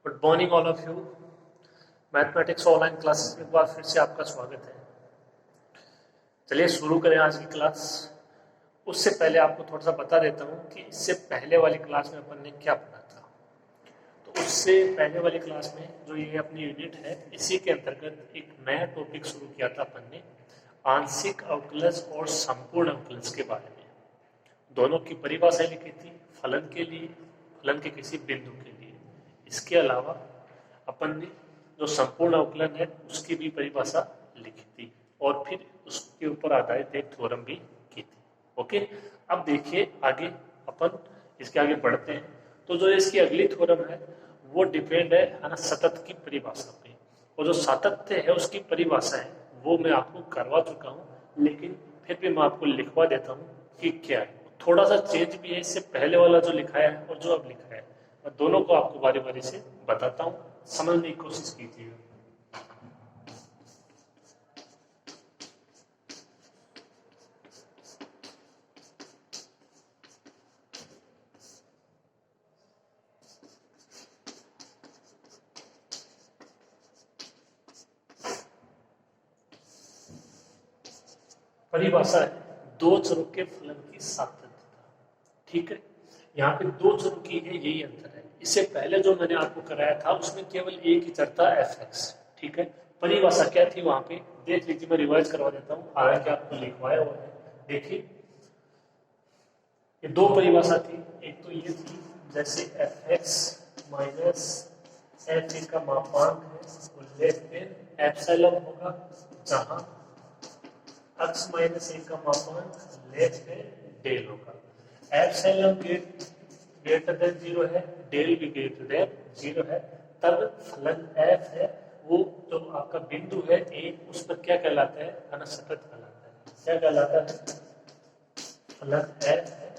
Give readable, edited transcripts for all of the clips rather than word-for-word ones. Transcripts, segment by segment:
Good morning all of you. Mathematics online classes में एक बार फिर से आपका स्वागत है। चलिए शुरू करें आज की क्लास। उससे पहले आपको थोड़ा सा बता देता हूँ कि इससे पहले वाली क्लास में अपन ने क्या पढ़ा था। तो उससे पहले वाली क्लास में जो ये अपनी यूनिट है, इसी के अंतर्गत एक नया टॉपिक शुरू किया था अपन ने, आंशिक अवकलज और संपूर्ण अवकलज के बारे में। दोनों की परिभाषाएं लिखी थी, फलन के लिए, फलन के किसी बिंदु के लिए। इसके अलावा अपन ने जो संपूर्ण अवकलन है उसकी भी परिभाषा लिखी थी और फिर उसके ऊपर आधारित एक थ्योरम भी की थी। ओके, अब देखिए आगे अपन इसके आगे बढ़ते हैं। तो जो इसकी अगली थ्योरम है वो डिपेंड है ना सतत की परिभाषा पे, और जो सातत्य है उसकी परिभाषा है वो मैं आपको करवा चुका हूँ, लेकिन फिर भी मैं आपको लिखवा देता हूँ कि क्या है। थोड़ा सा चेंज भी है इससे पहले वाला जो लिखा है और जो अब लिखा है, मैं दोनों को आपको बारी बारी से बताता हूँ, समझने की कोशिश कीजिएगा। परिभाषा है दो चरों के फलन की सातत्यता। ठीक है, यहाँ पे दो चरों की है, यही अंतर है। इससे पहले जो मैंने आपको कराया था उसमें केवल एक ही चर था fx। ठीक है, परिभाषा क्या थी वहां पे देख लीजिए, मैं रिवाइज करवा देता हूँ, हालांकि आपको लिखवाया हुआ है। देखिए ये दो परिभाषा थी, एक तो ये थी जैसे fx माइनस एफ का मापांक है वो लेस देन एप्सिलॉन होगा, जहां x माइनस ए का मापांक लेस देन डेल होगा। एप्सिलॉन ग्रेटर देन जीरो है, डेल भी ग्रेटर देन जीरो है, तब फलन f है वो जो आपका बिंदु है ए, उस पर क्या कहलाता है, सतत कहलाता है। क्या कहलाता है? फलन f है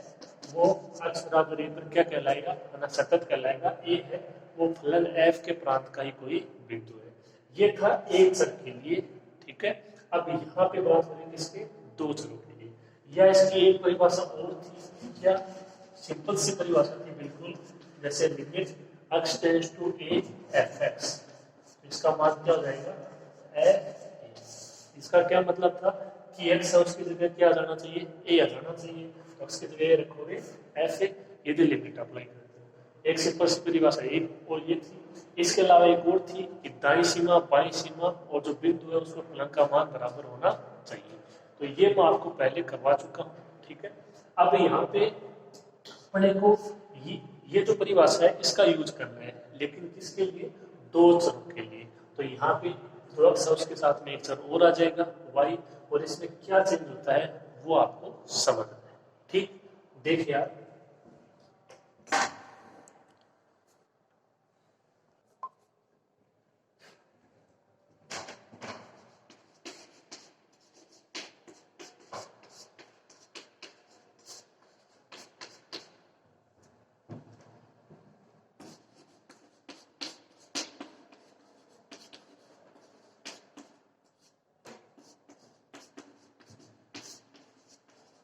वो x बराबर ए पर क्या कहलाएगा, सतत कहलाएगा। ए है वो फलन f के प्रांत का ही कोई बिंदु है। ये था एक चर के लिए। ठीक है, अब यहाँ पे बात करेंगे इसके दो चरों के लिए। या इसकी एक परिभाषा और थी, क्या सिंपल सी परिभाषा थी बिल्कुल, जैसे limit x tends to a fx। इसका मान क्या हो जाएगा, f। इसका क्या मतलब था कि x है उसकी जगह क्या आ जाना चाहिए, a आ जाना चाहिए, तो x की जगह रखोगे f। यदि लिमिट अप्लाई करते हो, एक सिंपल सी परिभाषा एक और ये थी। इसके अलावा एक और थी कि दाईं सीमा बाईं सीमा और जो बिंदु है उसमें फलन का मान बराबर होना चाहिए। तो ये मैं आपको पहले करवा चुका हूँ। ठीक है, अब यहाँ पे अपने को ये जो परिभाषा है इसका यूज करना है, लेकिन किसके लिए, दो चरों के लिए। तो यहाँ पे जो x है उसके साथ में एक चर और आ जाएगा y, और इसमें क्या चेंज होता है वो आपको समझना है। ठीक, देखिए आप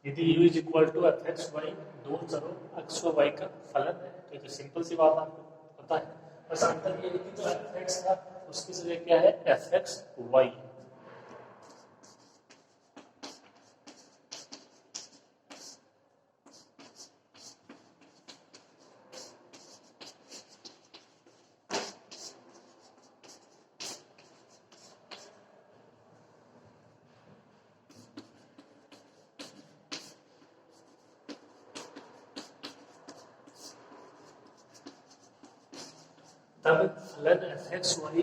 यदि u is equal to f x y, दो चरों x व y का फलन है, तो ये सिंपल सी बात आपको पता है। बस अंतर ये है कि जो एफ एक्स था उसकी जगह क्या है, एफ एक्स वाई। तब फलन एफ एक्स वाई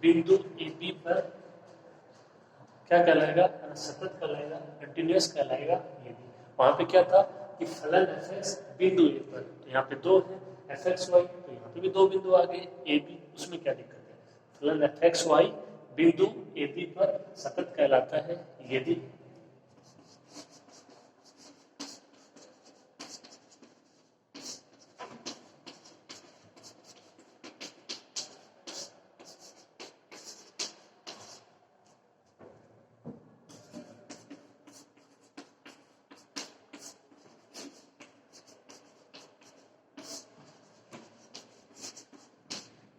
बिंदु ए बी पर क्या कहलाएगा, सतत कहलाएगा, कंटिन्यूअस कहलाएगा। ये भी वहां पे क्या था कि फलन एफ एक्स बिंदु ए पर, तो यहाँ पे दो है एफ एक्स वाई, तो यहाँ पे भी दो बिंदु आ गए ए बी, उसमें क्या दिक्कत है। फलन एफ एक्स वाई बिंदु ए बी पर सतत कहलाता है यदि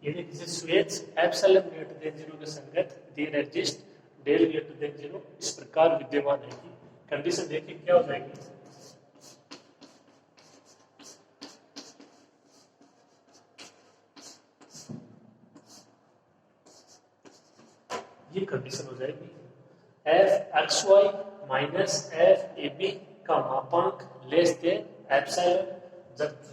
यदि किसी स्वेच एप्सिलॉन ग्रेटर देन 0 के संगत there exist del greater than 0 इस प्रकार विद्यमान है कि कंडीशन देखिए क्या हो जाएगी। ये कंडीशन हो जाएगी f x Y minus F A b का मापांक लेस देन एप्सिलॉन, जबकि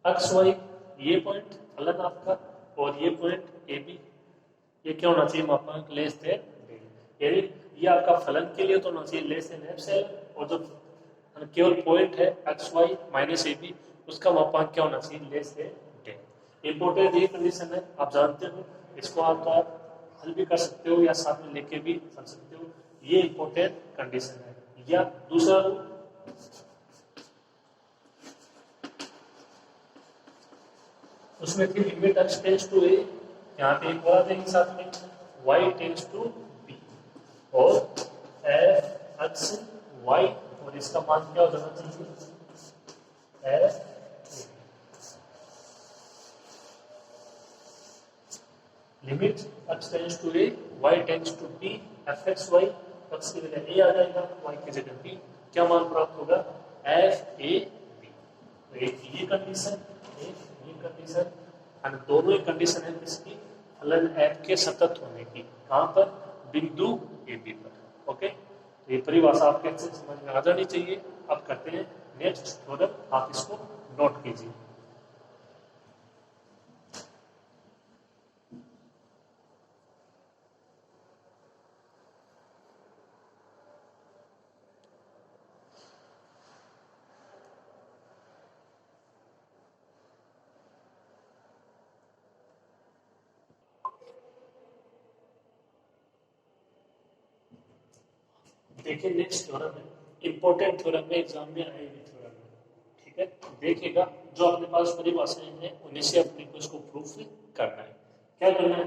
एक्स वाई ये पॉइंट फलन आपका और ये पॉइंट ए बी ये क्या होना चाहिए मापांक लेस देन डेल, यानी ये आपका फलन के लिए तो होना चाहिए लेस देन एप्सिलॉन और जो केवल पॉइंट है x Y minus a b उसका मापांक क्या होना चाहिए लेस देन डेल। इंपॉर्टेंट ये कंडीशन है, आप जानते हो इसको आप हल भी कर सकते हो या साथ में लेके भी चल सकते हो, ये इंपॉर्टेंट कंडीशन है। या दूसरा उसमें थी limit x tends to a, यहाँ पे एक और देंगे साथ में y टेंड्स टू b और f एक्स y और इसका मान क्या हो जाना चाहिए f limit x tends to a y tends to b f x y x की जगह a आ जाएगा y की जगह b, क्या मान प्राप्त होगा f a b। तो एक ये कंडीशन और दोनों ही कंडीशन है किसकी फलन f के सतत होने की, कहां पर बिंदु ए बी पर। ओके, तो ये परिभाषा आपके अच्छे समझ में आ जानी चाहिए। अब करते हैं नेक्स्ट थ्योरम, आप इसको नोट कीजिए। देखिए नेक्स्ट थ्योरम है, इंपॉर्टेंट थ्योरम है, एग्जाम में आएगी थ्योरम है, ठीक है। देखिएगा जो अपने पास परिभाषाएं हैं उन्हीं से अपने को इसको प्रूफ करना है। क्या करना है,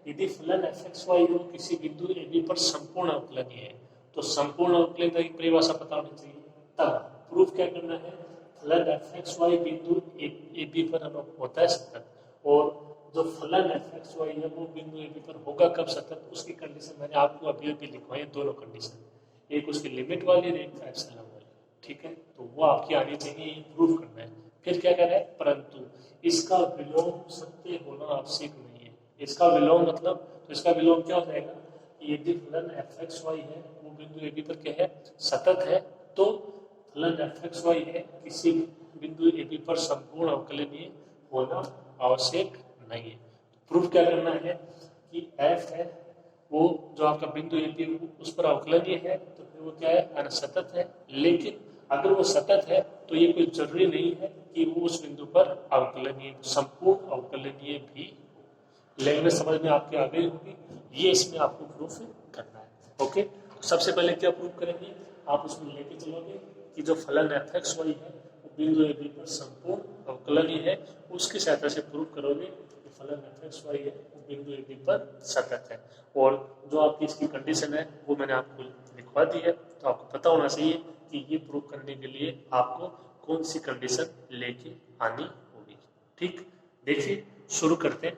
यदि फलन एफ एक्स वाई हो किसी बिंदु ए बी पर संपूर्ण अवकलनीय है तो संपूर्ण अवकलनीयता की परिभाषा पता होनी चाहिए। तब प्रूफ क्या करना है, फलन एफ एक्स वाई बिंदु ए बी पर होता है सतत, और जो फलन एफ एक्स वाई है वो बिंदु ए बी पर होगा कब सतत, उसकी कंडीशन मैंने आपको अभी अभी लिखवाई है, दोनों कंडीशन, एक उसकी लिमिट वाली और एक एप्सिलॉन वाली, ठीक है। तो वो आपकी आनी चाहिए, ये प्रूफ करना है। फिर क्या कह रहा है, परंतु इसका विलोम सत्य होना आवश्यक नहीं है। इसका विलोम मतलब, तो इसका विलोम क्या हो जाएगा, यदि फलन एफ एक्स वाई है वो बिंदु ए बी पर क्या है सतत है, तो फलन एफ एक्स वाई है किसी बिंदु ए बी पर संपूर्ण अवकलनीय होना आवश्यक नहीं है। प्रूफ क्या करना है कि एफ है वो जो आपका बिंदु ए बी उस पर अवकलनीय है, तो फिर वो क्या है सतत है। लेकिन अगर वो सतत है तो ये कोई जरूरी नहीं है कि वो उस बिंदु पर अवकलनीय संपूर्ण अवकलनीय भी हो। लैंग्वेज समझ में आपके आ गई होगी, ये इसमें आपको प्रूफ करना है। ओके, तो सबसे पहले क्या प्रूफ करेंगे, आप उसमें लेके चलोगे कि जो फलन एफ एक्स वाई है वो बिंदु ए बी पर संपूर्ण अवकलनीय है, उसकी सहायता से प्रूफ करोगे कि फलन एफ एक्स वाई है वो बिंदु ए बी पर सतत है। और जो आपकी इसकी कंडीशन है वो मैंने आपको लिखवा दी है, तो आपको पता होना चाहिए कि ये प्रूफ करने के लिए आपको कौन सी कंडीशन लेके आनी होगी। ठीक, देखिए शुरू करते हैं।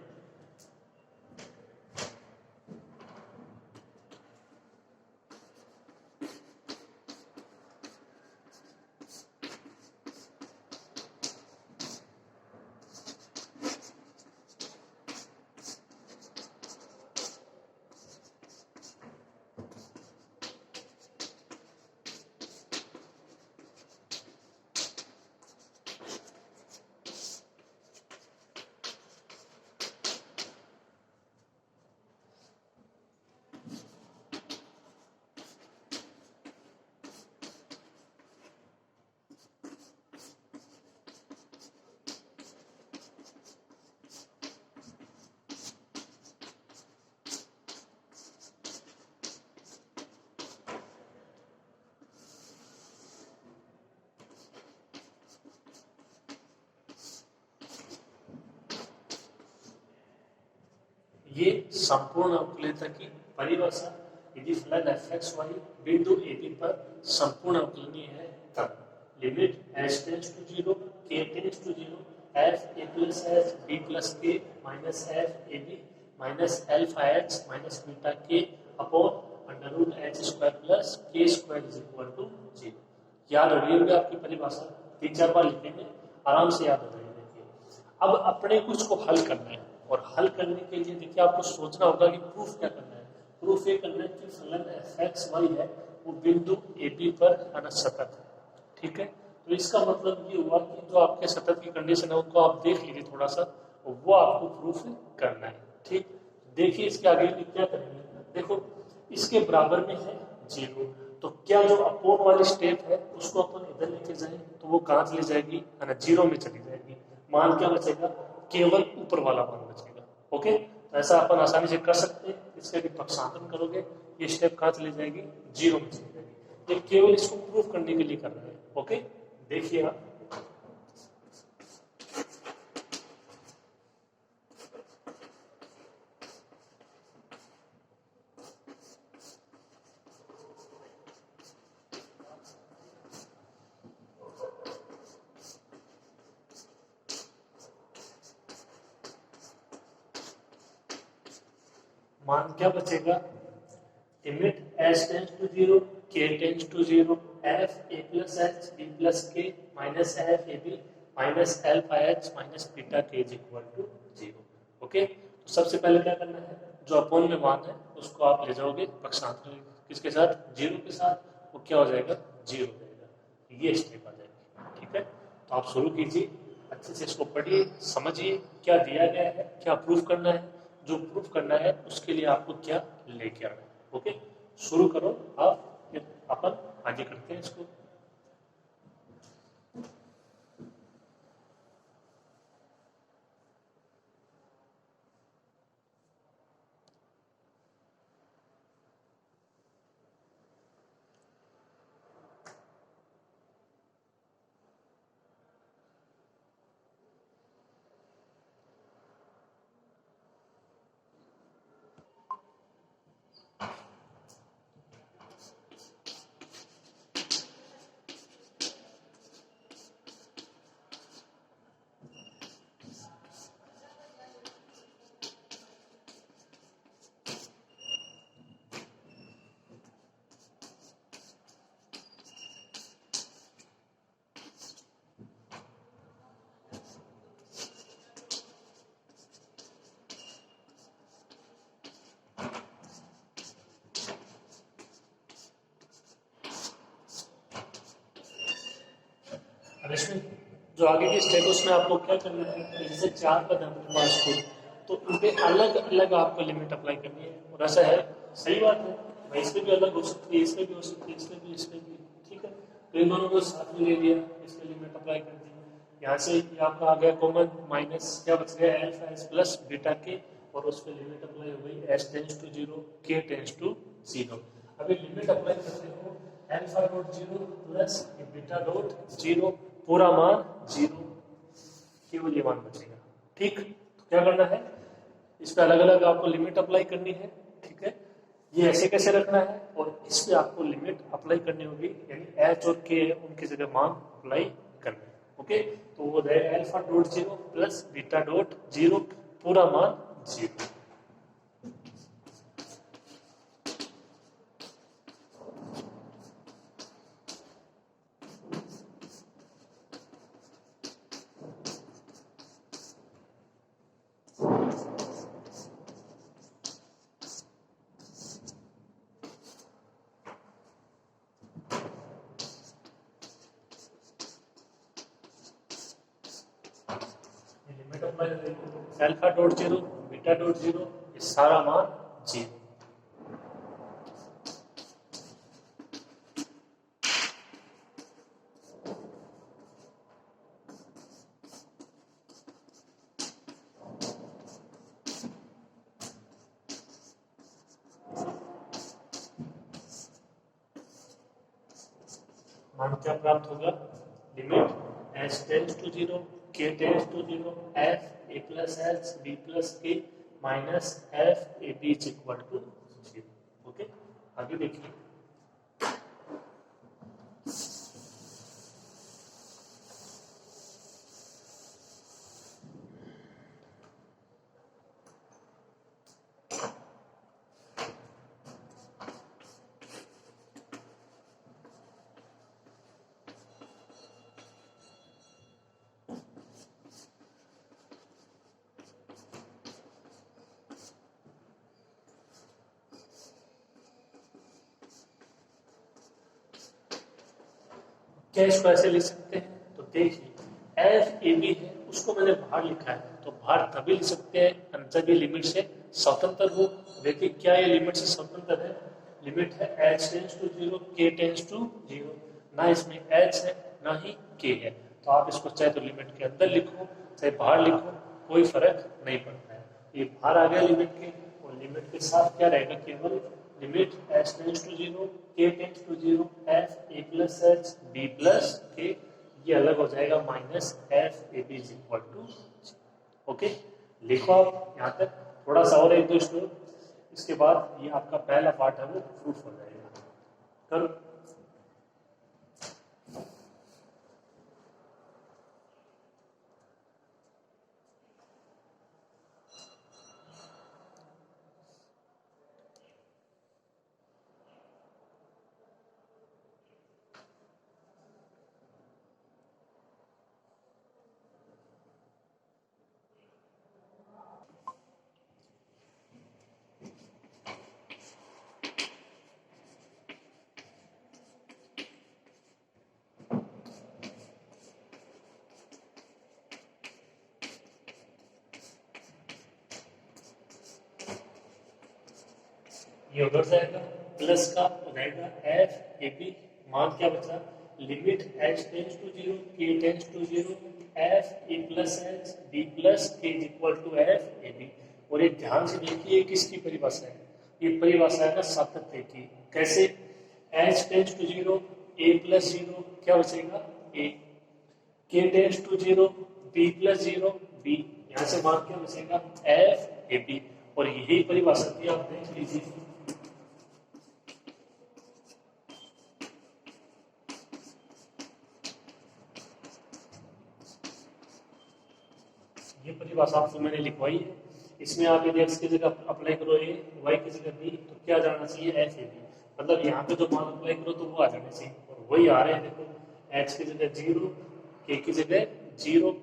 ये संपूर्ण अवकलनीयता की परिभाषा यदि फलन एफ एक्स वाई बिंदु ए बी पर संपूर्ण अवकलनीय है तब limit H tends to zero K tends to zero F A plus H B plus K minus F A B minus alpha H minus beta K upon under root H square plus के square is equal to zero. याद हो रही होगी आपकी परिभाषा, 3-4 बार लिखेंगे, आराम से याद हो जाएगी। देखिए अब अपने कुछ को हल करना है और हल करने के लिए देखिए आपको सोचना होगा कि प्रूफ क्या करना है। प्रूफ ये करना है कि फलन एफ एक्स वाई है वो बिंदु ए बी पर सतत है, ठीक है। तो इसका मतलब ये हुआ कि जो आपके सतत की कंडीशन है उनको आप देख लीजिए थोड़ा सा, वो आपको प्रूफ करना है, ठीक। देखिए इसके आगे क्या करेंगे, देखो इसके बराबर में है जीरो, तो क्या जो अपोन वाली स्टेप है उसको अपन इधर लेके जाएं तो वो कहाँ चली जाएगी, है ना, जीरो में चली जाएगी। मान क्या बचेगा, केवल ऊपर वाला मान बचेगा। ओके, तो ऐसा अपन आसानी से कर सकते हैं। इसके भी पक्षांतरण करोगे ये स्टेप कहाँ चली जाएगी, जीरो में चली जाएगी। ये केवल इसको प्रूफ करने के लिए कर रहे हैं। ओके, देखिए आप मान क्या बचेगा, limit H tends to zero K tends to zero F A plus H B plus K minus F A B minus alpha H minus beta K is equal to zero. Okay, तो सबसे पहले क्या करना है, जो upon में मान है उसको आप ले जाओगे पक्षांतर किसके साथ, जीरो के साथ, वो क्या हो जाएगा, जीरो हो जाएगा। ये स्टेप आ जाएगी, ठीक है। तो आप शुरू कीजिए, अच्छे से इसको पढ़िए, समझिए क्या दिया गया है, क्या प्रूफ करना है। जो प्रूफ करना है उसके लिए आपको क्या लेके आना है। ओके, शुरू करो आप, फिर अपन आगे करते हैं इसको। अब इसमें जो आगे की स्टेप उसमें आपको क्या करना है, जैसे 4 पद है अपने पास को, तो उनपे अलग अलग आपको लिमिट अप्लाई करनी है। और ऐसा है, सही बात है भाई, इसमें भी अलग हो सकती है, इसमें भी हो सकती है, इसमें भी, ठीक है। तो इन दोनों को साथ में ले लिया, इसमें लिमिट अप्लाई कर दी। यहाँ से ये आपका आ गया कॉमन, माइनस क्या बच गया, एल्फा एच प्लस बीटा के, और उस पर लिमिट अप्लाई हो गई, H tends to zero K tends to zero. अभी लिमिट अप्लाई करते हो, alpha dot zero plus beta dot zero, पूरा मान जीरो, केवल ये मान बचेगा, ठीक। तो क्या करना है, इस पे अलग अलग आपको लिमिट अप्लाई करनी है, ठीक है। ये ऐसे कैसे रखना है, और इस पे आपको लिमिट अप्लाई करनी होगी, यानी एच और के उनकी जगह मान अप्लाई करना है। ओके, तो वो रहेगा alpha dot zero plus beta dot zero, पूरा मान zero. Alpha dot zero beta dot zero, ये सारा मान जीरो। मान क्या प्राप्त होगा, limit H tends to zero K tends to zero F A plus H B plus K minus F A B is equal to zero. Okay, आगे देखिए, क्या इसको ऐसे लिख सकते हैं? तो देखिए एफ ए बी है, उसको मैंने बाहर लिखा है, तो बाहर तभी लिख सकते हैं जब ये लिमिट से स्वतंत्र हो। देखिए क्या ये लिमिट से स्वतंत्र है? लिमिट है h tends to zero, k tends to zero, ना इसमें h है ना ही k है। तो आप इसको चाहे तो लिमिट के अंदर लिखो चाहे बाहर लिखो, कोई फर्क नहीं पड़ता है। ये बाहर आ गया लिमिट के, और लिमिट के साथ क्या रहेगा? केवल limit h tends to zero, k tends to zero, f a plus h b plus k, ये अलग हो जाएगा minus f a b is equal to. Okay, लिखो आप यहाँ तक। थोड़ा सा और एक दो स्टेप, इसके बाद ये आपका पहला पार्ट है वो प्रूफ हो जाएगा। करो। ये उधर जाएगा, प्लस का हो जाएगा एफ ए बी, मान क्या बचा? Limit h tends to zero, k tends to zero, F A plus H B plus K is equal to F A B. और ये ध्यान से देखिए किसकी परिभाषा है? ये परिभाषा है ना सातत्य की। कैसे? h tends to zero, a plus zero, क्या बचेगा? a, k tends to zero, b plus zero, b, यहाँ से मान क्या बचेगा? F A B. और यही परिभाषा थी, आप देख लीजिए, ये परिभाषा आपको मैंने लिखवाई है। इसमें आप यदि x की जगह अप्लाई करो a, y की जगह b, तो क्या जाना चाहिए? एफ ए बी। मतलब यहाँ पे जो मान अप्लाई करो तो वो आ जाने चाहिए, और वही आ रहे हैं। देखो h की जगह जीरो, k की जगह zero,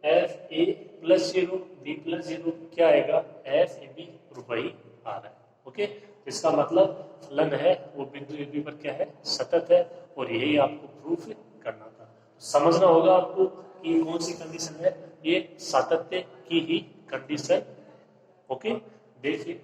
F A plus zero, b plus zero, क्या आएगा? एफ ए बी, और वही आ रहा है। ओके, इसका मतलब फलन है वो बिंदु ए बी पर क्या है? सतत है, और यही आपको प्रूफ करना था। समझना होगा आपको कि कौन सी कंडीशन है, ये सातत्य की ही कंडीशन। ओके, देखिए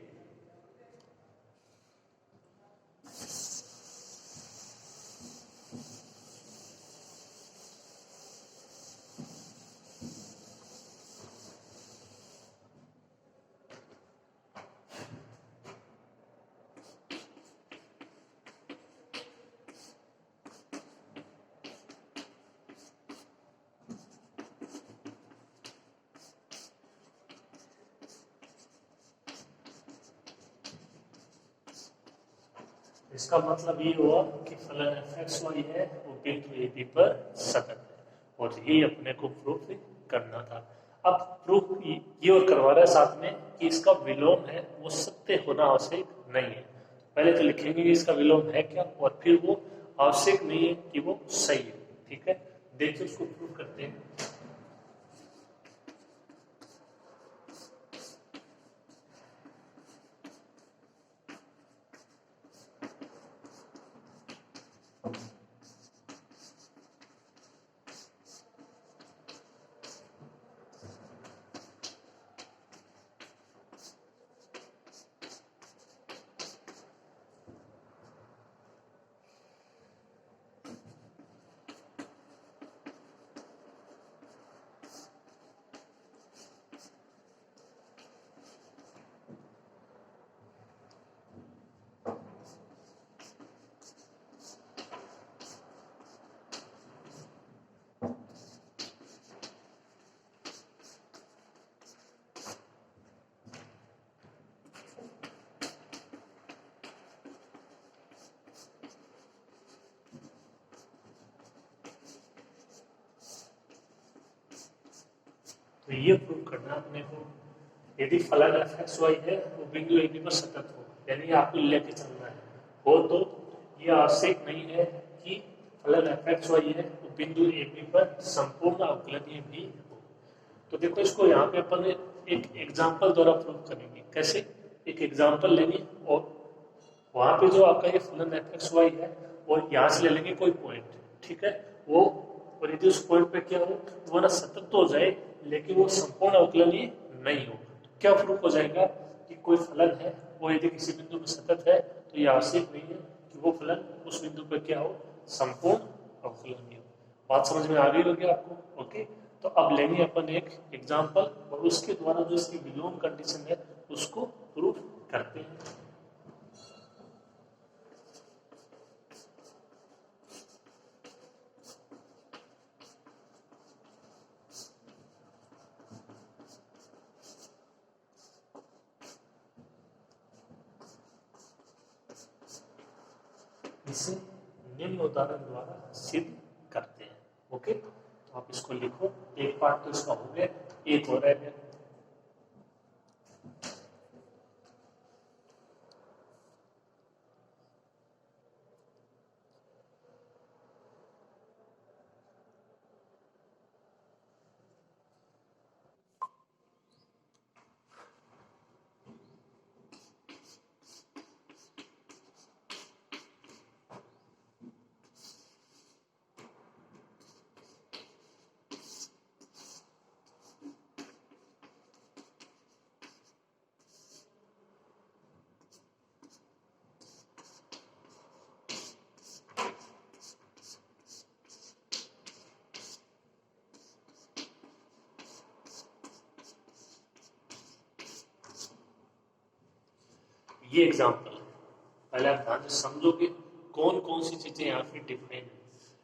इसका मतलब ये हुआ कि फलन एफ एक्स वाई है वो बिंदु ए बी पर सतत है, और यही अपने को प्रूफ करना था। अब प्रूफ ये और करवा रहा है साथ में कि इसका विलोम है वो सत्य होना आवश्यक नहीं है। पहले तो लिखेंगे कि इसका विलोम है क्या, और फिर वो आवश्यक नहीं है कि वो सही है। ठीक है, देखिए उसको प्रूफ करते हैं। तो ये प्रूव करना अपने को, यदि फलन एफ एक्स वाई है वो बिंदु ए बी पर सतत हो, यानी आपको लेके चलना है हो, तो ये आवश्यक नहीं है कि फलन एफ एक्स वाई है वो बिंदु ए बी पर संपूर्ण अवकलनीय भी हो। तो देखो इसको यहाँ पे अपन एक एग्जाम्पल द्वारा प्रूव करेंगे। कैसे? एक एग्जाम्पल लेंगे और वहां पे जो आपका ये फलन एफ एक्स वाई है और यहाँ से ले लेंगे कोई पॉइंट, ठीक है, वो, और यदि उस पॉइंट पे क्या हो तो वो ना सतत तो हो जाए लेकिन वो संपूर्ण अवकलनीय नहीं हो, तो क्या प्रूफ हो जाएगा कि कोई फलन है वो यदि किसी बिंदु पर सतत है तो ये आवश्यक नहीं है कि वो फलन उस बिंदु पर क्या हो, संपूर्ण अवकलनीय हो। बात समझ में आ गई होगी आपको? ओके, तो अब लेंगे अपन एक एग्जाम्पल और उसके द्वारा जो इसकी विलोम कंडीशन है उसको प्रूफ करते हैं। इसे निम्न उदाहरण द्वारा सिद्ध करते हैं। ओके, तो आप इसको लिखो, एक पार्ट तो इसका हो गया, एक हो रहा है। ये एग्जाम्पल है, पहले आप ध्यान से समझोगे कौन कौन सी चीजें यहाँ पे डिफाइन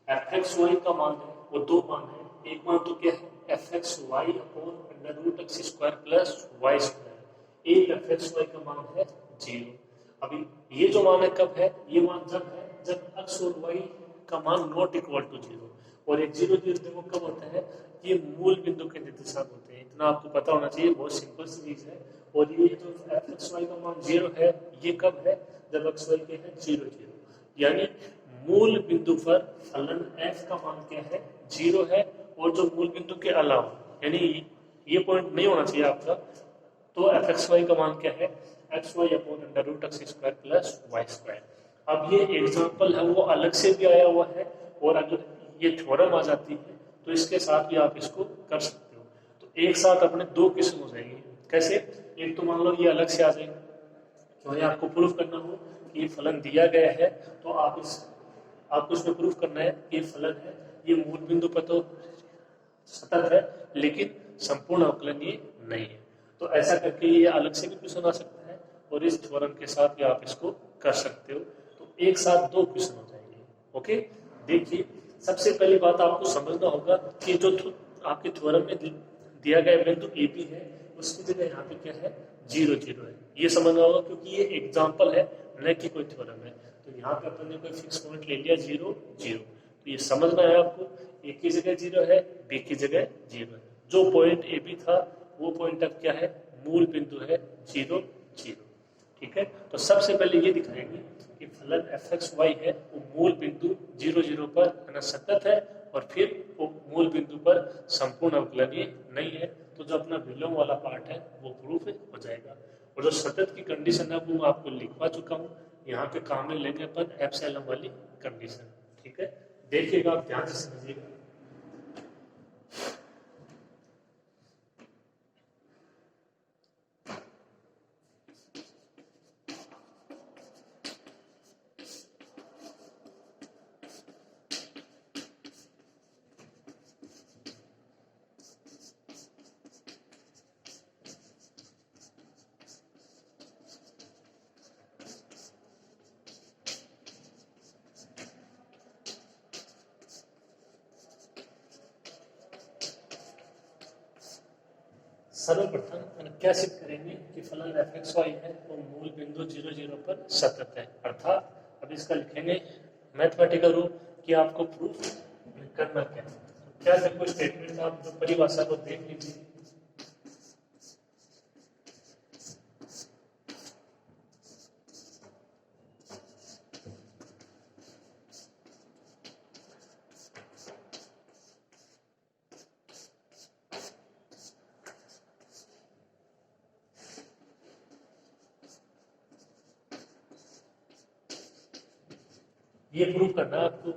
है। एफ एक्स वाई का मान है वो दो मान है, एक मान तो क्या है f x y upon under root x square plus Y square, एक एफ एक्स वाई का मान है 0। अभी ये जो मान है कब है, ये मान जब है जब एक्स और वाई का मान नॉट इक्वल टू 0, और एक 0 0 देखो कब होता है, ये मूल बिंदु के निर्देशांक होते हैं, इतना आपको पता होना चाहिए, बहुत सिंपल सी चीज है। और ये जो एफ एक्स वाई का मान 0 है ये कब है, जब एक्स वाई के है 0 0, यानी मूल बिंदु पर फलन एफ का मान क्या है 0 है, और जो मूल बिंदु के अलावा यानी ये पॉइंट नहीं होना चाहिए आपका, तो एफ एक्स वाई का मान क्या है x y upon under root x square plus Y square. अब ये एग्जाम्पल है वो अलग से भी आया हुआ है, और अगर ये थ्योरम आ जाती है तो इसके साथ भी आप इसको कर सकते हो। तो एक साथ अपने दो किस्म हो जाएंगे। कैसे? एक तो मान लो ये अलग से आ जाएगा, तो ये आपको प्रूफ करना हो कि ये फलन दिया गया है, तो आपको इसमें प्रूफ करना है कि ये फलन है, ये मूल बिंदु पर तो सतत है लेकिन संपूर्ण अवकलनीय नहीं है। तो ऐसा करके ये अलग से भी क्वेश्चन आ सकता है, और इस थ्योरम के साथ भी आप इसको कर सकते हो। तो एक साथ दो क्वेश्चन हो जाएंगे। ओके, देखिए सबसे पहली बात आपको समझना होगा कि जो आपके थ्योरम में दिया गया बिंदु ए बी है उसकी जगह यहाँ पे क्या है 0 0 है, ये समझना होगा क्योंकि ये एग्जाम्पल है न कि कोई थ्योरम है। तो यहाँ पे अपन ने कोई फिक्स पॉइंट ले लिया 0 0, तो ये समझना है आपको, ए की जगह 0 है, बी की जगह 0 है, जो पॉइंट ए बी था वो पॉइंट अब क्या है मूल बिंदु है 0 0। ठीक है, तो सबसे पहले ये दिखाएंगे कि फलन एफ एक्स वाई है वो मूल बिंदु 0 0 पर सतत है, और फिर वो मूल बिंदु पर संपूर्ण अवकलनीय नहीं है। तो जो अपना विलोम वाला पार्ट है वो प्रूफ हो जाएगा, और जो सतत की कंडीशन है वो मैं आपको लिखवा चुका हूँ, यहाँ पे काम में लेंगे अपन एप्सिलॉन वाली कंडीशन। ठीक है, देखिएगा आप ध्यान से समझिएगा। सर्वप्रथम क्या सिद्ध करेंगे कि फलन एफ एक्स वाई है वो मूल बिंदु 0 0 पर सतत है, अर्थात अब इसका लिखेंगे मैथमेटिकल रूप कि आपको प्रूफ करना क्या है। क्या देखो स्टेटमेंट आप जो परिभाषा को देख लीजिए, ये प्रूव करना है आपको।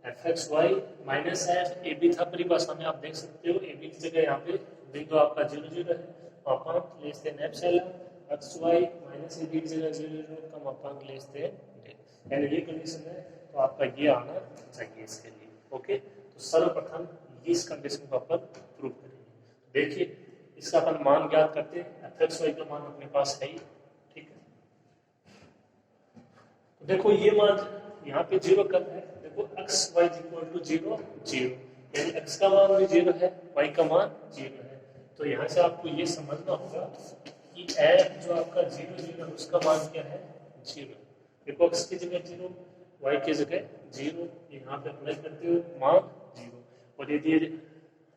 F x Y minus F A b था परिभाषा में, आप देख सकते हो ए बी की जगह यहाँ पे बिंदु आपका 0 0 है, मापांक less than epsilon, x Y minus a b की जगह 0 0 का मापांक लेस देन डेल, यानी ये कंडीशन है तो आपका ये आना चाहिए इसके लिए। ओके, तो सर्वप्रथम इस कंडीशन को अपन प्रूव करेंगे। देखिए इसका अपन मान ज्ञात करते हैं, एफ एक्स वाई का मान अपने पास है ही, ठीक है। तो देखो ये मान यहाँ पे 0 कब है, देखो x y इक्वल टू 0 0, यानी x का मान भी 0 है, y का मान 0 है। तो यहाँ से आपको ये समझना होगा कि f जो आपका 0 0 है उसका मान क्या है 0। देखो x की जगह 0, y की जगह 0, यहाँ पे अप्लाई करते हो मान 0, और यदि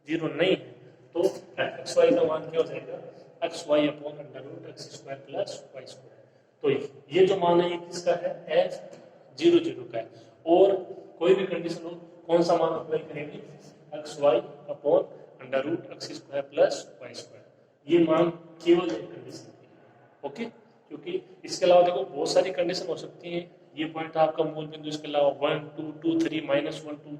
0 नहीं है तो एक्स वाई का मान क्या हो जाएगा, x y upon under root x square plus Y square. तो ये जो मान है ये किसका है, एफ 0 0 का है। और कोई भी कंडीशन हो कौन सा मान अप्लाई करेंगे, x y upon under root x square plus Y square, ये मान केवल एक कंडीशन है। ओके, क्योंकि इसके अलावा देखो बहुत सारी कंडीशन हो सकती हैं, ये पॉइंट आपका मूल बिंदु, इसके अलावा 1 2 2 3 -1 2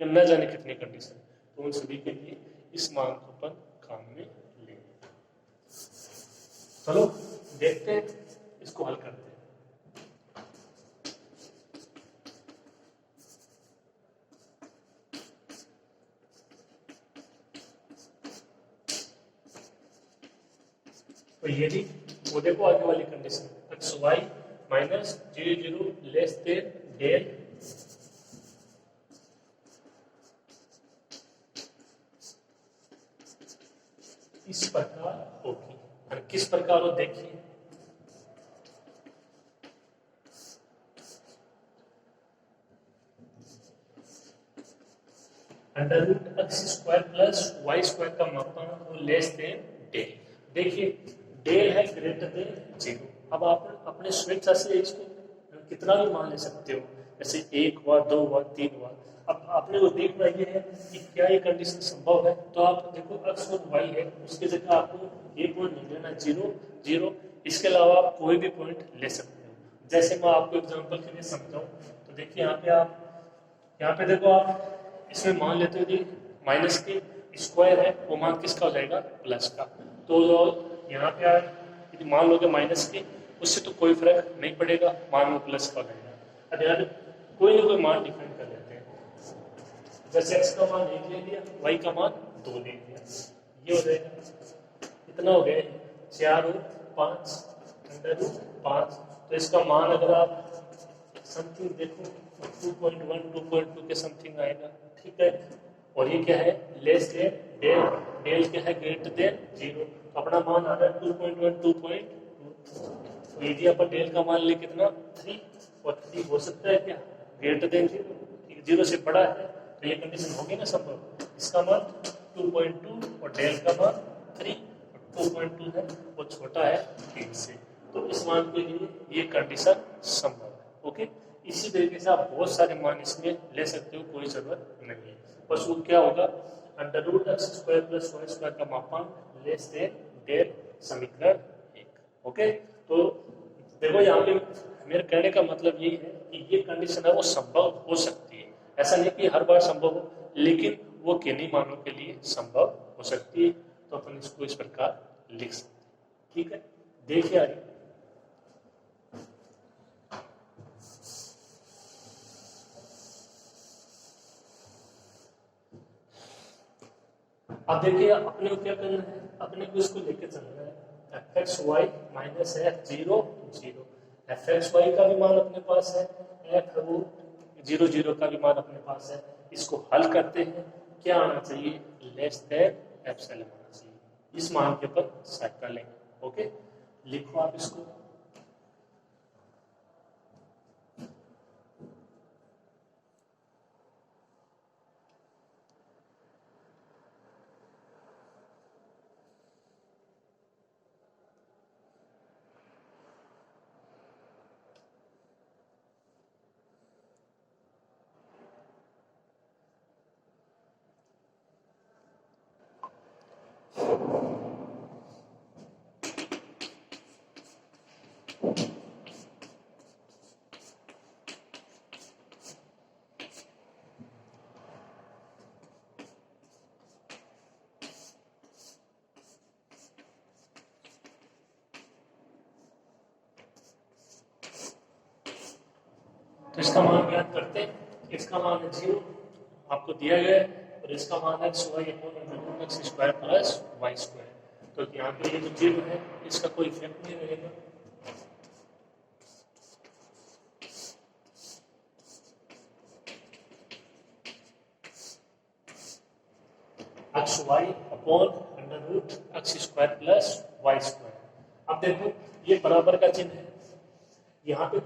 न जाने कितनी कंडीशन, तो उन सभी के लिए इस मान को अपन काम में लेंगे। चलो देखते हैं, इसको हल करते हैं। तो यदि वो देखो आगे वाली condition x Y minus 0 0 less than del इस प्रकार होगी, और किस प्रकार हो देखिए, under root x square plus Y square का मापांक वो लेस देन डेल। देखिए डेल है ग्रेटर देन 0। अब आप अपने स्वेच्छा से इसको कितना भी मान ले सकते हो, जैसे 1 हुआ 2 हुआ 3 हुआ। अब आपने को देखना ये है कि क्या ये कंडीशन संभव है, तो आप देखो एक्स और वाई है उसकी जगह आपको ये पॉइंट नहीं लेना 0 0, इसके अलावा आप कोई भी पॉइंट ले सकते हो। जैसे मैं आपको एग्जांपल के लिए समझाऊं, तो देखिए यहाँ पे आप यहाँ पे देखो आप इसमें मान लेते हो कि माइनस के स्क्वायर है, वो मान किसका हो जाएगा, प्लस का। तो यहाँ पे आप यदि मान लोगे माइनस के, उससे तो कोई फर्क नहीं पड़ेगा, मान वो प्लस का हो जाएगा। अब यार कोई ना कोई मान डिफाइन कर लेते हैं, जैसे एक्स का मान 1 ले लिया, वाई का मान 2 ले लिया, ये हो जाएगा कितना हो गया 4 और 5 अंडर रूट 5। तो इसका मान अगर आप समथिंग देखो 2.1 2.2 के समथिंग आएगा, ठीक है। और ये क्या है, लेस देन डेल, डेल क्या है ग्रेटर देन 0, तो अपना मान आ रहा है 2.1 2.2। तो यदि अपन डेल का मान ले कितना 3, और 3 हो सकता है क्या ग्रेटर देन 0, 0 से बड़ा है, तो ये कंडीशन होगी ना संभव। इसका मान 2.2 और डेल का मान 3, और 2.2 है वो छोटा है 3 से, तो इस मान के लिए ये कंडीशन संभव है। ओके, इसी तरीके से आप बहुत सारे मान इसमें ले सकते हो, कोई जरूरत नहीं है। बस वो क्या होगा, under root x square plus Y square का मापांक लेस देन डेल, समीकरण 1। ओके, तो देखो यहाँ पे मेरे कहने का मतलब ये है कि ये कंडीशन है वो संभव हो सकती है, ऐसा नहीं कि हर बार संभव हो, लेकिन वो किन्हीं मानों के लिए संभव हो सकती है। तो अपन इसको इस प्रकार लिख सकते हैं, ठीक है। देखिए आगे, अब देखिए अपने को क्या करना है, अपने को इसको लेके चलना है f x Y minus f 0 0। F x y का भी मान अपने पास है, एफ वो 0 0 का भी मान अपने पास है। इसको हल करते हैं, क्या आना चाहिए, लेस देन एप्सिलॉन आना चाहिए। इस मान के ऊपर सेट कर लेंगे। ओके, लिखो आप इसको, इसका मान ज्ञात करते हैं। इसका मान है 0 आपको दिया गया है और इसका मान है x square plus Y square. तो यहाँ पे ये जो 0 है इसका कोई इफेक्ट नहीं रहेगा। X y upon under root x square plus Y square. अब देखो ये बराबर का चिन्ह है। यहाँ पे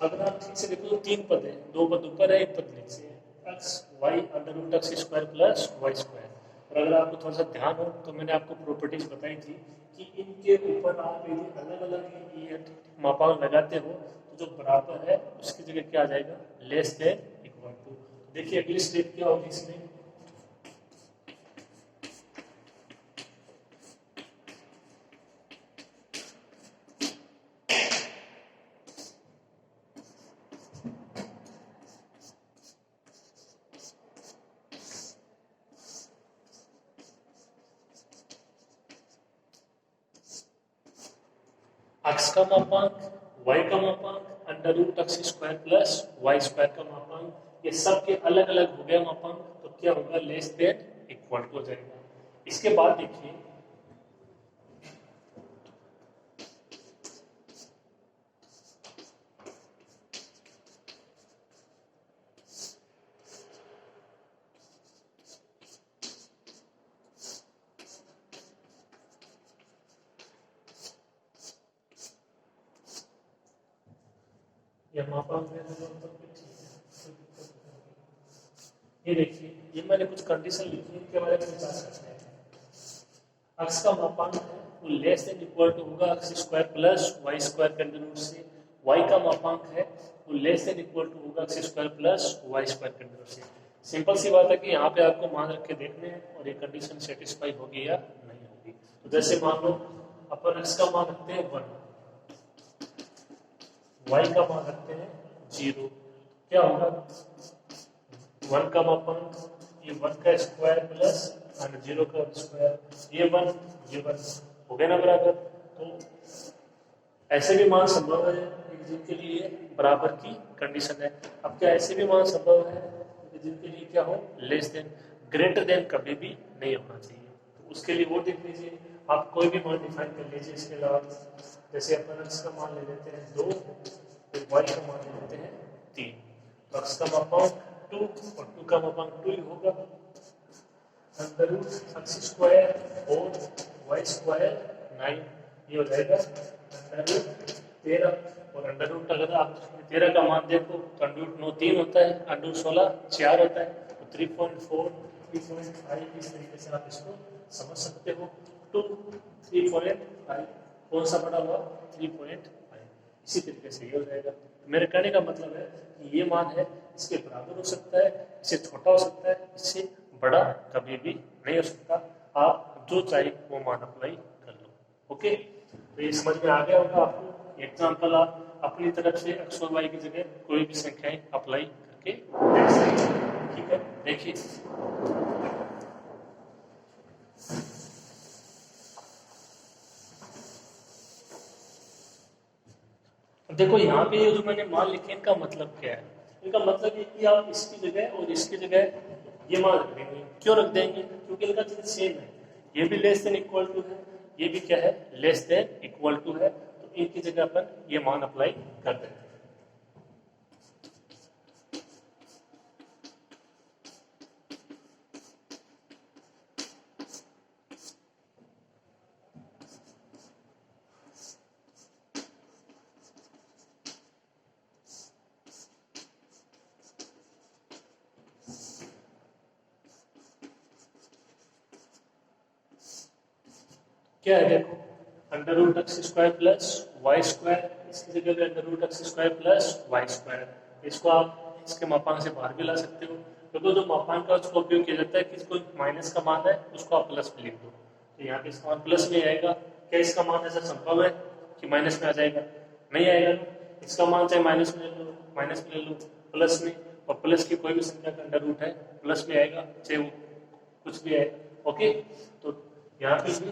अगर आप ठीक से देखो तो 3 पद है, 2 पद ऊपर है, 1 पद नीचे है। X y under root x square plus Y square. और अगर आपको थोड़ा सा ध्यान हो तो मैंने आपको प्रॉपर्टीज बताई थी कि इनके ऊपर आप यदि अलग अलग ये मापांक लगाते हो तो जो बराबर है उसकी जगह क्या आ जाएगा, लेस देन इक्वल टू। देखिए अगली स्टेप क्या होगी इसमें, एक्स का मापांक, वाई का मापांक, under root x square plus Y square का मापांक, ये सब के अलग अलग हो गया मापांक। तो क्या होगा, लेस देन इक्वल टू हो जाएगा। इसके बाद देखिए ये देखिए ये मैंने कुछ कंडीशन लिखी है, इनके बारे में विचार करते हैं। एक्स का मापांक है वो लेस देन इक्वल टू होगा x square plus Y square के अंडर रूट से। वाई का मापांक है वो लेस देन इक्वल टू होगा x square plus Y square के अंडर रूट से। सिंपल सी बात है कि यहाँ पे आपको मान रख के देखने हैं और ये कंडीशन सेटिस्फाई होगी या नहीं होगी। तो जैसे मान लो अपन एक्स का मान रखते हैं 1, वाई का मान रखते हैं 0, क्या होगा 1 का मापांक ये 1 का स्क्वायर प्लस 0 का स्क्वायर, ये 1 हो गया ना बराबर। तो ऐसे भी मान संभव है जिनके लिए बराबर की कंडीशन है। अब क्या ऐसे भी मान संभव है जिनके लिए क्या हो, लेस देन, ग्रेटर देन कभी भी नहीं होना चाहिए। तो उसके लिए वो देख लीजिए, आप कोई भी मान डिफाइन कर लीजिए। इसके अलावा जैसे अपन एक्स का मान ले लेते हैं 2, फिर वाई का मान ले लेते हैं 3, तो एक्स का मापांक 2 और 2 का मापांक 2 ही होगा। अंडर रूट एक्स स्क्वायर और वाई स्क्वायर 9, ये हो जाएगा अंडर रूट 13। और अंडर रूट अगर आप 13 का मान देखो तो अंडर रूट 9 3 होता है, अंडर रूट 16 4 होता है। तो 3.4 3.5 इस तरीके से आप इसको समझ सकते हो। 2 3.5 कौन सा बड़ा हुआ 3.5, इसी तरीके से ये हो जाएगा। तो मेरे कहने का मतलब है कि ये मान है इसके बराबर हो सकता है, इससे छोटा हो सकता है, इससे बड़ा कभी भी नहीं हो सकता। आप जो चाहे वो मान अप्लाई कर लो। ओके, तो ये समझ में आ गया होगा आपको। एग्जाम्पल आप अपनी तरफ से एक्स और वाई की जगह कोई भी संख्याएं अप्लाई करके देख सकते हैं। ठीक है, देखिए देखो यहाँ पे ये जो मैंने मान लिखे इनका मतलब क्या है। इनका मतलब ये कि आप इसकी जगह और इसकी जगह ये मान रख देंगे। क्यों रख देंगे, क्योंकि इनका चिन्ह सेम है। ये भी लेस देन इक्वल टू है, ये भी क्या है, लेस देन इक्वल टू है। तो इनकी जगह अपन ये मान अप्लाई कर देते हैं। क्या है देखो, under root x square plus Y square, इसकी जगह पे under root x square plus Y square. इसको आप इसके मापांक से बाहर भी ला सकते हो, क्योंकि जो मापांक का उसका उपयोग किया जाता है कि कोई माइनस का मान है उसको आप प्लस में लिख दो। तो यहाँ पे इसका मान प्लस में आएगा। क्या इसका मान ऐसा संभव है कि माइनस में आ जाएगा? नहीं आएगा। इसका मान चाहे माइनस में ले लो, माइनस में ले लो, प्लस में, और प्लस की कोई भी संख्या का अंडर रूट है प्लस में आएगा, चाहे वो कुछ भी आएगा। ओके, तो यहाँ पे भी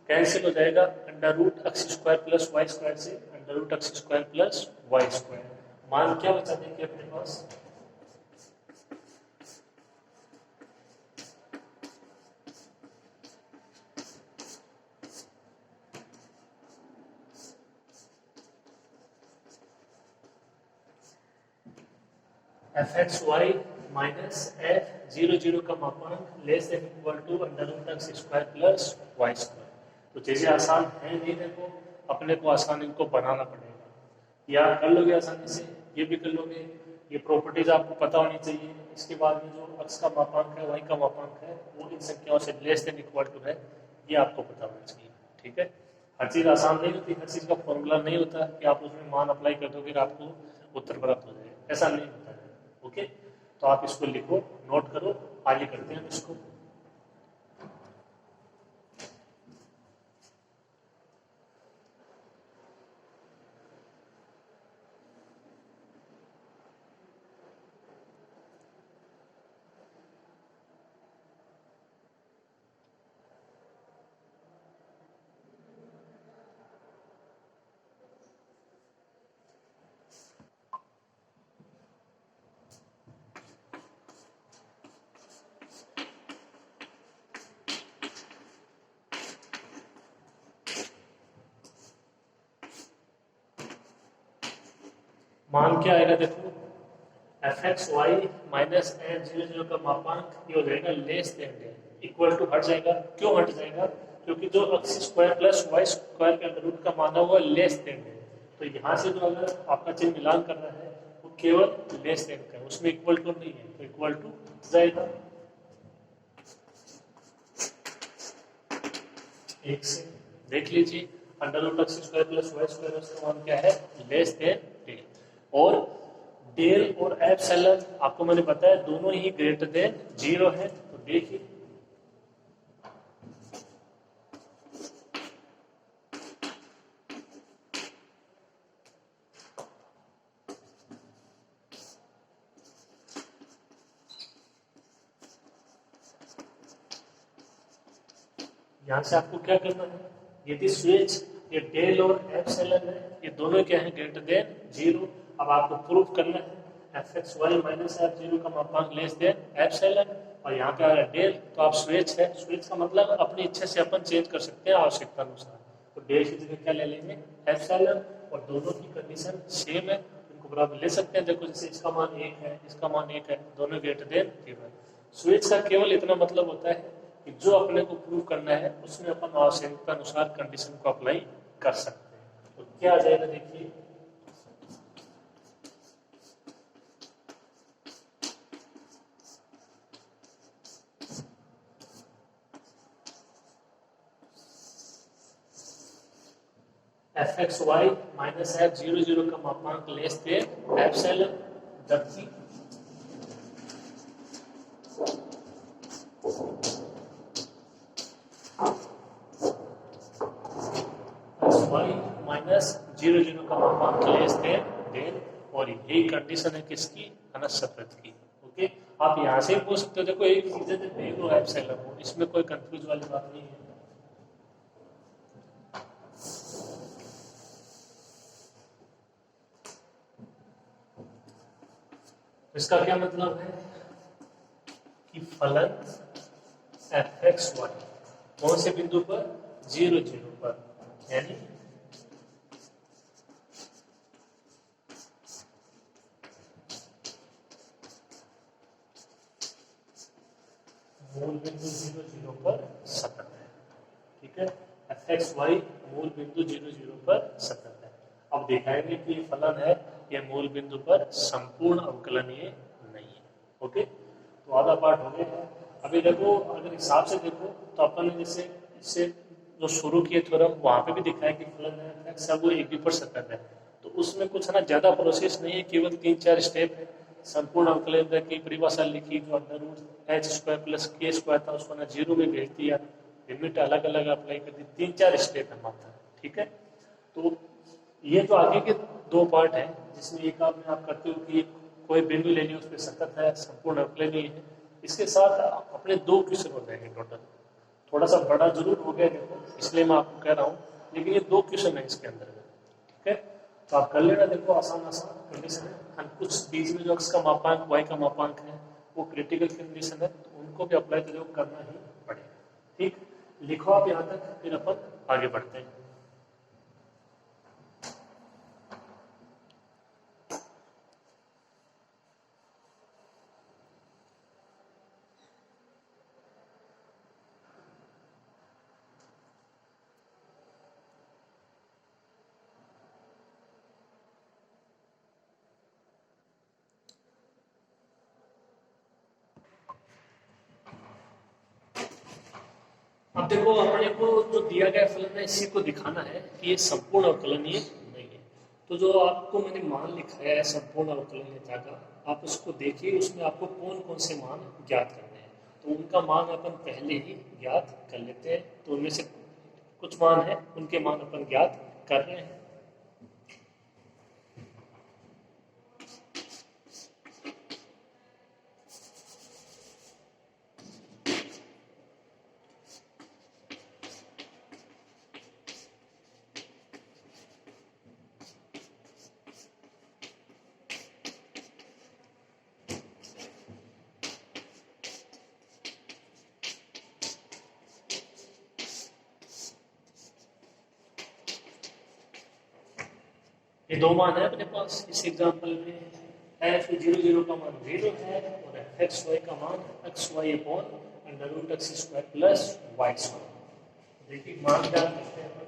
कैंसिल हो जाएगा। Under root x square plus Y square से under root x square plus Y square. मान क्या बचा देंगे अपने पास, F x Y minus F zero zero का मापांक less than equal to under root x square plus Y square. तो चीजें आसान है नहीं, देखो अपने को आसान इनको बनाना पड़ेगा, या कर लोगे आसानी से, ये भी कर लोगे, ये प्रॉपर्टीज आपको पता होनी चाहिए। इसके बाद में जो एक्स का मापांक है वाई का मापांक है वो इन संख्याओं से लेस देन इक्वल टू है, ये आपको पता होना चाहिए। ठीक है, हर चीज आसान नहीं होती, हर चीज का फॉर्मूला नहीं होता कि आप उसमें मान अप्लाई कर दोगे और आपको उत्तर प्राप्त हो जाए, ऐसा नहीं होता है। ओके, तो आप इसको लिखो, नोट करो, आगे करते हैं हम इसको। मान क्या आएगा, देखो f x Y minus F zero zero का मापांक ये हो जाएगा less than del, equal to हट जाएगा। क्यों हट जाएगा, क्योंकि जो x square plus Y square के अंडर रूट का मान है वो लेस देन डेल, तो यहाँ से जो अगर आपका चिन्ह मिलान कर रहा है वो केवल लेस देन का है, उसमें इक्वल टू नहीं है, तो इक्वल टू जाएगा एक से। देख लीजिए under root x square plus Y square उसका मान क्या है, लेस देन डेल। और डेल और एप्सिलॉन आपको मैंने बताया दोनों ही ग्रेटर देन जीरो है, तो देखिए यहां से आपको क्या करना है, यदि स्विच ये डेल और एप्सिलॉन है ये दोनों क्या है, ग्रेटर देन जीरो। अब आपको प्रूफ करना है f x Y minus F zero का मापांक लेस देन एप्सिलॉन, और यहाँ पे आ रहा है डेल, तो आप स्विच है, स्विच का मतलब अपनी इच्छा से अपन चेंज कर सकते हैं आवश्यकता अनुसार, तो डेल की जगह क्या ले लेंगे, एप्सिलॉन, और दोनों की कंडीशन सेम है, इनको बराबर ले सकते हैं। देखो जैसे इसका मान एक है, इसका मान एक है, दोनों ग्रेटर देन जीरो है। स्विच का केवल इतना मतलब होता है कि जो अपने को प्रूव करना है उसमें अपन आवश्यकता अनुसार कंडीशन को अप्लाई कर सकते हैं। तो क्या आ जाएगा, देखिए f x Y minus F zero zero का मापांक लेस देन एप्सिलॉन, जबकि x Y minus zero zero का मापांक लेस देन डेल, और यही कंडीशन है किसकी, अनसतत की। ओके, आप यहां से पूछ सकते हो, देखो एक चीज है डेल और एप्सिलॉन हो, इसमें कोई कंफ्यूज वाली बात नहीं है। इसका क्या मतलब है कि फलन एफ एक्स वाई कौन से बिंदु पर, जीरो जीरो पर, यानी मूल बिंदु जीरो जीरो पर सतत है। ठीक है, एफ एक्स वाई मूल बिंदु जीरो जीरो पर सतत है। अब दिखाएंगे कि ये फलन है ये मूल बिंदु पर संपूर्ण अवकलनीय नहीं है। ओके, तो आधा पार्ट हो गया है। अभी देखो अगर हिसाब से देखो तो अपन ने जैसे इससे जो शुरू किए थ्योरम वहां पे भी दिखाया कि फलन है एक्स है वो एक भी पर सतत है, तो उसमें कुछ ना ज्यादा प्रोसेस नहीं है, केवल 3-4 स्टेप है। संपूर्ण अवकलन की परिभाषा लिखी, जो under root H square plus के स्क्वायर था उसको ना जीरो में भेज दिया, लिमिट अलग अलग अप्लाई कर दी, 3-4 स्टेप है मात्र। ठीक है, तो ये तो आगे के दो पार्ट है जिसमें एक आप करते हो कि कोई बिंदु ले लिया उस पर सतत है, संपूर्ण अवकलनीय है। इसके साथ अपने 2 क्वेश्चन हो जाएंगे टोटल, थोड़ा सा बड़ा जरूर हो गया देखो, इसलिए मैं आपको कह रहा हूँ, लेकिन ये 2 क्वेश्चन है इसके अंदर। ठीक है, तो आप कर लेना, देखो आसान आसान कंडीशन है। हम कुछ बीच में जो x का मापांक y का मापांक है वो क्रिटिकल कंडीशन है, तो उनको भी अप्लाई तो करना ही पड़ेगा। ठीक, लिखो आप यहाँ तक, फिर अपन आगे बढ़ते हैं। अब देखो अपने को जो दिया गया फलन है इसी को दिखाना है कि ये संपूर्ण अवकलनीय नहीं है। तो जो आपको मैंने मान लिखा है संपूर्ण अवकलनीयता का, आप उसको देखिए, उसमें आपको कौन कौन से मान ज्ञात करने हैं। तो उनका मान अपन पहले ही ज्ञात कर लेते हैं। तो उनमें से कुछ मान है, उनके मान अपन ज्ञात कर रहे हैं। ये दो मान है अपने पास इस एग्जांपल में। एफ जीरो जीरो का मान 0 है और एफ एक्स वाई का मान x y upon under root x square plus Y square. देखिए मान क्या करते हैं अपन,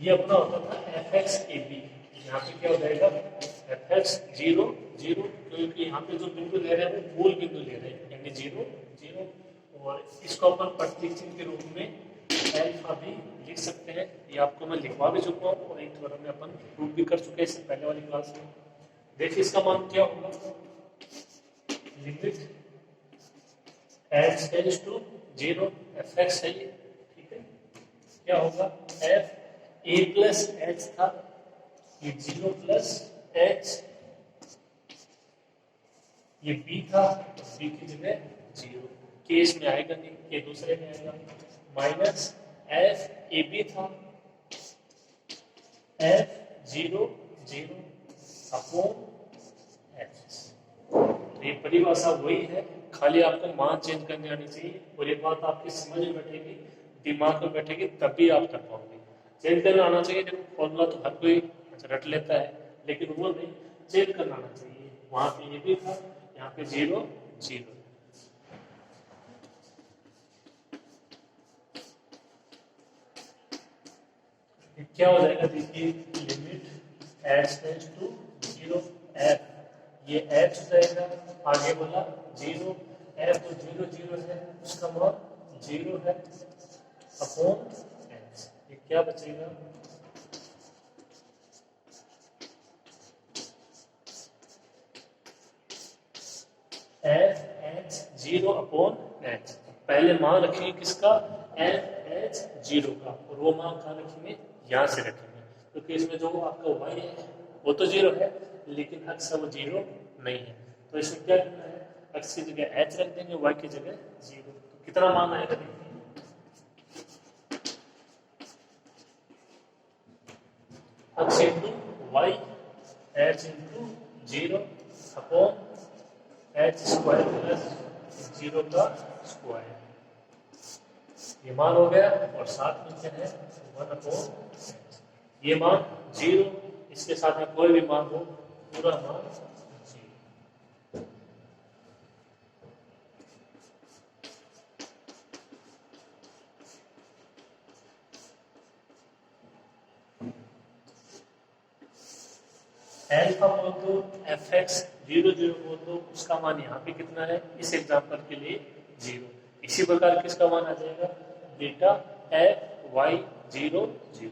ये अपना होता था एफ एक्स ए बी, यहाँ पे क्या हो जाएगा एफ एक्स जीरो जीरो, क्योंकि यहाँ पे जो बिंदु ले रहे हैं वो मूल बिंदु ले रहे हैं, यानी जीरो जीरो। और इसको अपन प्रतीक चिन्ह के रूप में एल्फा भी लिख सकते हैं। ये आपको मैं लिखवा भी चुका हूँ और एक थ्योरम में अपन प्रूव भी कर चुके हैं इससे पहले वाली क्लास में। देखिए इसका मान क्या होगा, limit H tends to 0 f x है ये, ठीक है। क्या होगा, एफ ए प्लस एच था, ये 0 प्लस एच, ये बी था, बी की जगह 0, के इसमें आएगा नहीं, के दूसरे में आएगा, माइनस एफ ए बी था, एफ 0 0 अपॉन एच। तो ये परिभाषा वही है, खाली आपको मान चेंज करने आनी चाहिए। और ये बात आपकी समझ में बैठेगी, दिमाग में बैठेगी, तभी आप कर पाओगे। चेंज करना आना चाहिए। देखो फॉर्मूला तो हर कोई रट लेता है, लेकिन वो नहीं, चेंज करना आना चाहिए। वहां पे ये भी था, यहाँ पे 0 0। क्या हो जाएगा, देखिए limit H tends to 0 f, ये एच हो जाएगा, आगे बोला 0 एफ, तो 0 0 है उसका मान 0 है अपॉन एच। ये क्या बचेगा, एफ एच 0 अपॉन एच। पहले मान रखेंगे किसका, एफ एच 0 का, और वो मान कहाँ रखेंगे, यहाँ से रखेंगे, क्योंकि इसमें जो आपका y है वो तो 0 है, लेकिन x वो 0 नहीं है। तो इसमें क्या करना है, x की जगह h रख देंगे, y की जगह 0। तो कितना मान आएगा, देखिए x into y h into 0 upon h square plus 0 का स्क्वायर, ये मान हो गया। और साथ में क्या है 1 अपॉन, ये मान 0, इसके साथ में कोई भी मान हो, पूरा मान 0। एल्फा बोल दो, एफ एक्स 0 0 बोल दो, उसका मान यहाँ पे कितना है, इस एग्जांपल के लिए 0। इसी प्रकार किसका मान आ जाएगा, बीटा एफ वाई 0 0।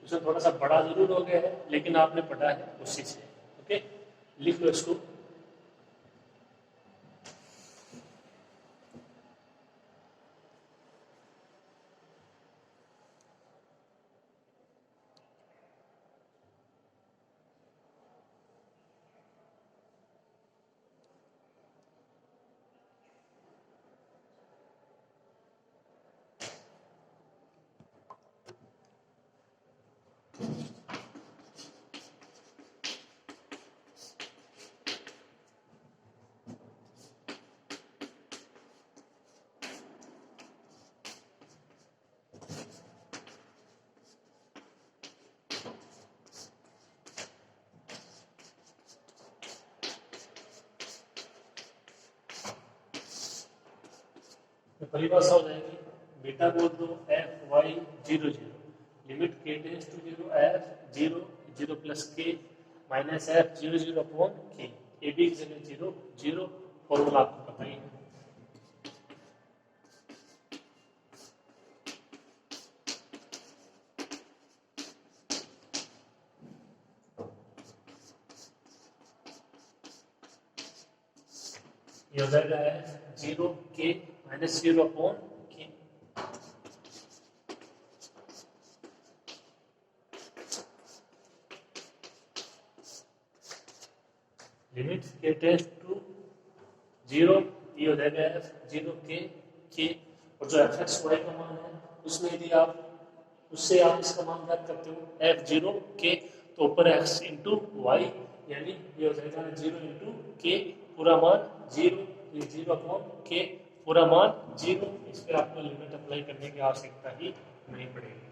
उसमें थोड़ा सा बड़ा जरूर हो गया है, लेकिन आपने पढ़ा है उसी से। ओके, लिख लो इसको। तो परिभाषा हो जाएगी बीटा बोल दो एफ वाई 0 0 लिमिट के tends to 0 F 0 0 plus K minus f 0 0 upon के ए बी की जगह 0 0 फॉर्मूला आपको पता ही है। ये हो जाएगा एफ 0 के माइनस 0 अपॉन के लिमिट के टेंड्स टू 0 ये हो जाएगा एफ 0 के और जो एफ एक्स वाई का मान है उसमें यदि आप उससे आप इसका मान ज्ञात करते हो एफ 0 के तो ऊपर एक्स इंटू वाई यानी ये हो जाएगा 0 इंटू के पूरा मान 0 0 अपॉन के पूरा मान 0। इस पर आपको लिमिट अप्लाई करने की आवश्यकता ही नहीं पड़ेगी।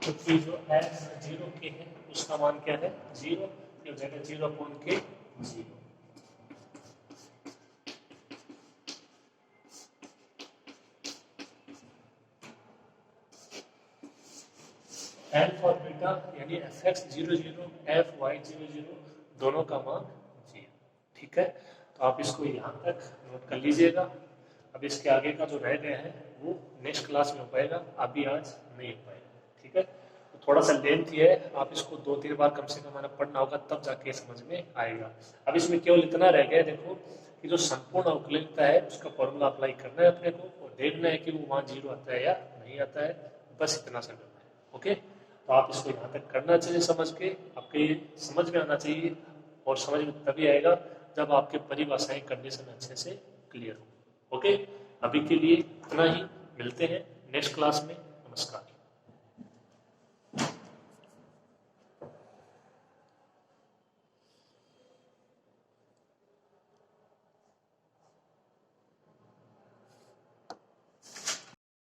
क्योंकि जो एफ 0 के है उसका मान क्या है 0 ये हो जाएगा 0 अपॉन के 0। एल्फा और बीटा यानी एफ एक्स 0 0 एफ वाई 0 0 दोनों का मान 0। ठीक है, तो आप इसको यहाँ तक नोट कर लीजिएगा। अब इसके आगे का जो रह गया है वो नेक्स्ट क्लास में हो पाएगा, अभी आज नहीं हो पाएगा। ठीक है, तो थोड़ा सा लेंथ है, आप इसको 2-3 बार कम से कम हमारा पढ़ना होगा तब जाके समझ में आएगा। अब इसमें केवल इतना रह गया देखो कि जो संपूर्ण अवकलनीयता है उसका फॉर्मूला अप्लाई करना है अपने को और देखना है कि वो वहाँ 0 आता है या नहीं आता है, बस इतना सा करना है। ओके, तो आप इसको यहाँ तक करना चाहिए समझ के, आपके समझ में आना चाहिए और समझ में तभी आएगा जब आपके परिभाषाएं कंडीशन अच्छे से क्लियर हो। ओके, अभी के लिए इतना ही, मिलते हैं नेक्स्ट क्लास में। नमस्कार।